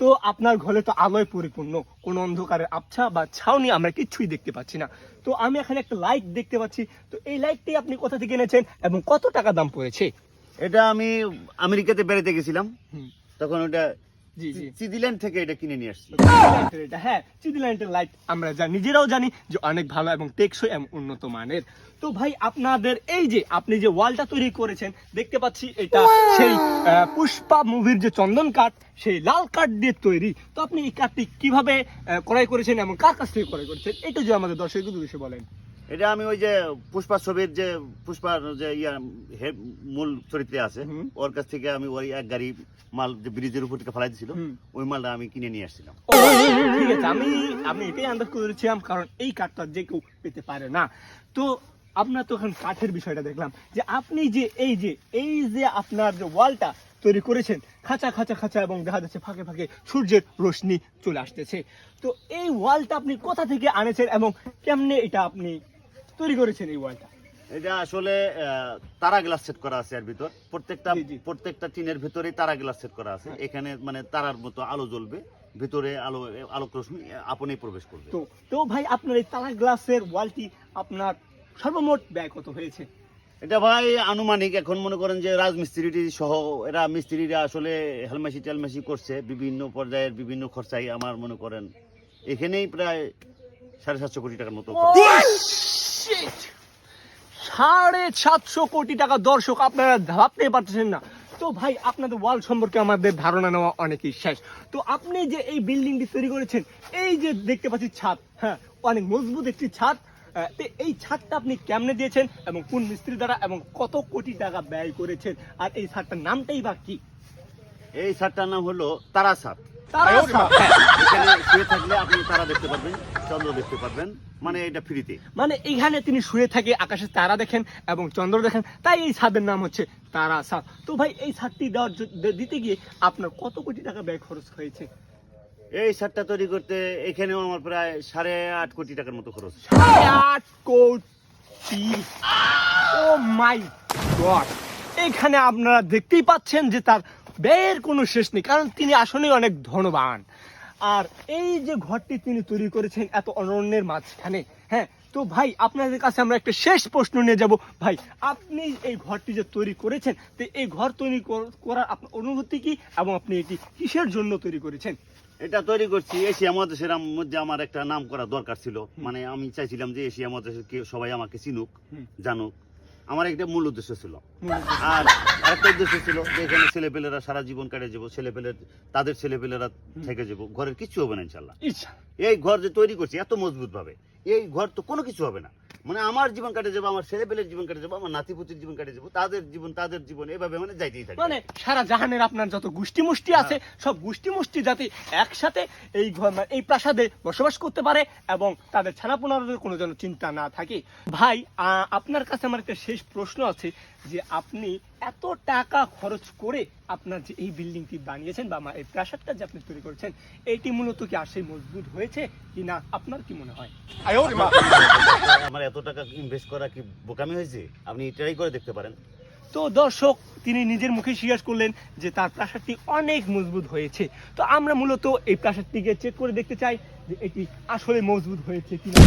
তো আপনার ঘরে তো আলোয় পরিপূর্ণ, কোনো অন্ধকারের আবছা বা ছাউনি আমরা কিছুই দেখতে পাচ্ছি না। তো আমি এখানে একটা লাইট দেখতে পাচ্ছি, তো এই লাইটটি আপনি কোথা থেকে এনেছেন এবং কত টাকা দাম পড়েছে? এটা আমি আমেরিকাতে বেড়াতে গেছিলাম, হুম, তখন ওটা জি জি, সুইজারল্যান্ড থেকে এটা কিনে নিয়ে আসছি। এটা হ্যাঁ, সুইজারল্যান্ডের লাইট আমরা নিজেরাও জানি যে অনেক ভালো এবং টেকসই এবং উন্নত মানের। তো ভাই আপনাদের এই যে আপনি যে ওয়ালটা তৈরি করেছেন দেখতে পাচ্ছি, এটা সেই পুষ্পা মুভির যে চন্দন কাঠ, সেই লাল কাঠ দিয়ে তৈরি। তো আপনি এই কাঠটি কিভাবে ক্রয় করেছেন এবং কার কাছ থেকে ক্রয় করেছেন, এটা যে আমাদের দর্শকদের উদ্দেশ্যে বলেন। এটা আমি ওই যে পুষ্পা ছবির যে পুষ্পার যে মূল চরিত্রে আছে, ওর কাছ থেকে আমি ওই এক গাড়ি মাল যে ব্রিজের উপর থেকে ফেলাই দিছিল, ওই মালটা আমি কিনে নিয়ে আসছিলাম। ঠিক আছে, আমি এটাই আন্দাজ করেছিলাম, কারণ এই কাঠটা যে কেউ পেতে পারে না। তো আপনার তো এখন কাঠের বিষয়টা দেখলাম যে আপনি যে এই যে আপনার যে ওয়ালটা তৈরি করেছেন, খাঁচা খাঁচা খাঁচা এবং দেখা যাচ্ছে ফাঁকে ফাঁকে সূর্যের রশ্মি চলে আসতেছে। তো এই ওয়ালটা আপনি কোথা থেকে আনেছেন এবং কেমনে এটা আপনি তৈরি করেছেন এই ওয়ালটা? এটা আসলে তারা গ্লাস সেট করা আছে এর ভিতর, জি, জি। প্রত্যেকটা টিনের ভিতরেই তারা গ্লাস সেট করা আছে। এখানে মানে তারার মতো আলো জ্বলবে, ভিতরে আলোক রশ্মি আপনি প্রবেশ করবে। তো ভাই আপনার এই তারা গ্লাসের ওয়ালটি আপনার সর্বমোট ব্যয় কত হয়েছে? এটা ভাই আনুমানিক, এখন মনে করেন যে রাজমিস্ত্রি সহ এরা মিস্ত্রিরা আসলে হেলমেসি টেলমেসি করছে, বিভিন্ন পর্যায়ের বিভিন্ন খরচাই আমার মনে করেন এখানেই প্রায় 750 কোটি টাকার মতো। 750 কোটি টাকা! দর্শক আপনারা ভাবতে পারতেছেন না। তো ভাই আপনাদের ওয়াল সম্পর্কে আমাদের ধারণা নেওয়া অনেকই শেষ। তো আপনি যে এই বিল্ডিংটি তৈরি করেছেন, এই যে দেখতে পাচ্ছি ছাদ, হ্যাঁ অনেক মজবুত একটি ছাদ। তো এই ছাদটা আপনি কেমনে দিয়েছেন এবং কোন মিস্ত্রি দ্বারা এবং কত কোটি টাকা ব্যয় করেছেন, আর এই ছাদটার নামটাই বা কি? এই ছাদটার নাম হলো তারা ছাদ। তারা ছাদ। এখানে শুয়ে থাকলে আপনি তারা দেখতে পারবেন, চন্দ্র দেখতে পারবেন, মানে এটা ফ্রিতে। মানে এইখানে তিনি শুয়ে থাকে, আকাশে তারা দেখেন এবং চন্দ্র দেখেন, তাই এই ছাদের নাম হচ্ছে তারা ছাদ। তো ভাই এই ছাদটি দিতে গিয়ে আপনার কত কোটি টাকা ব্যয় খরচ হয়েছে? এই ছাদটা তৈরি করতে এখানেও আমার প্রায় 8.5 কোটি টাকার মতো খরচ। 8 কোটি! ও মাই গড! এখানে আপনারা দেখতেই পাচ্ছেন যে তার ব্যয়ের কোনো শেষ নেই, কারণ তিনি আসলেই অনেক ধনবান। আর এই যে ঘরটি তিনি তৈরি করেছেন এত অরণ্যের মাঝখানে, হ্যাঁ। তো ভাই আপনাদের কাছে আমরা একটা শেষ প্রশ্ন নিয়ে যাব। ভাই আপনি এই ঘরটি যে তৈরি করেছেন, তো এই ঘর তৈরি করার আপনার অনুভূতি কি এবং আপনি এটি কিসের জন্য তৈরি করেছেন? এটা তৈরি করছি এশিয়া মহাদেশের মধ্যে আমার একটা নাম করা দরকার ছিল। মানে আমি চাইছিলাম যে এশিয়া মহাদেশের সবাই আমাকে চিনুক, জানুক। আমার একটা মূল উদ্দেশ্য ছিল। আর আরেকটা উদ্দেশ্য ছিল যে এখানে ছেলেপেলেরা সারা জীবন কাটে যাবো, তাদের ছেলেপেলেরা থেকে যাবো, ঘরের কিছু হবে না ইনশাল্লাহ। এই ঘর যে তৈরি করছি এত মজবুত ভাবে, এই ঘর তো কোনো কিছু হবে না। মানে আমার জীবন কাটে যাবো, আমার ছেলেপেলের জীবন কাটে যাবো, আমার নাতিপুতির জীবন কাটে যাবো, তাদের জীবন এভাবে মানে যাইতেই থাকবে। মানে সারা জাহানের আপনার যত গোষ্ঠী মুষ্টি আছে, সব গোষ্ঠী মুষ্টি যাতে একসাথে এই ঘর এই প্রাসাদে বসবাস করতে পারে এবং তাদের ছানাপোনাদের কোনো যেন চিন্তা না থাকে। ভাই আপনার কাছে আমার একটা শেষ প্রশ্ন আছে যে আপনি এত টাকা খরচ করে আপনার যে এই বিল্ডিংটি বানিয়েছেন বা এই প্রাসাদটা যে আপনি তৈরি করেছেন, এইটি মূলত কি আসলে মজবুত হয়েছে কি না, আপনার কি মনে হয়? আমার এত টাকা ইনভেস্ট করা কি বোকামি হয়েছে? আপনি ট্রাই করে দেখতে পারেন। তো দর্শক তিনি নিজের মুখে স্বীকার করলেন যে তার প্রাসাদটি অনেক মজবুত হয়েছে। তো আমরা মূলত এই প্রাসাদটিকে চেক করে দেখতে চাই যে এটি আসলে মজবুত হয়েছে কিনা।